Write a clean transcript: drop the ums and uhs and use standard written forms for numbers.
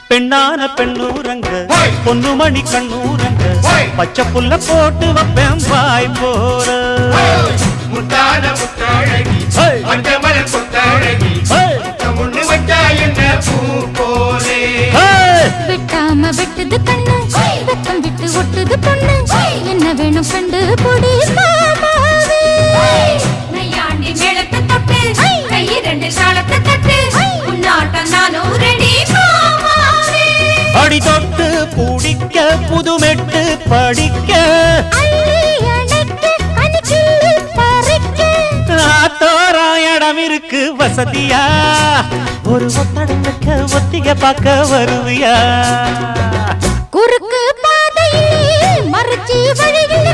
பெண்ணான பெண்ணூரங்க பொன்னுமணி கண்ணூரங்க பச்சை புல்ல போட்டு வைப்பேன் வாய் போற முத்தான முத்தாழகி மஞ்சமலர் கொத்தாழகி முன்னு வச்சா என்ன பூ போலே வெட்டாம வெட்டுது கண்ணு வெக்கம் விட்டு ஒட்டுது பொண்ணு என்ன வேணும் கண்டு பொடி மாமாவே நையாண்டி மேளத்தை தொட்டு கை ரெண்டு தாளத்தை தட்டு உன்னாட்டம் நானும் ரெடி மாமாவே அடி தொட்டு பூடிக்க புதுமெட்டு படிக்க தோராயிடம் இருக்கு வசதியா ஒரு ஒத்தடம் வைக்க ஒத்திக பார்க்க வருவியா குறுக்கு பாதையில் மறைச்சி வழியில்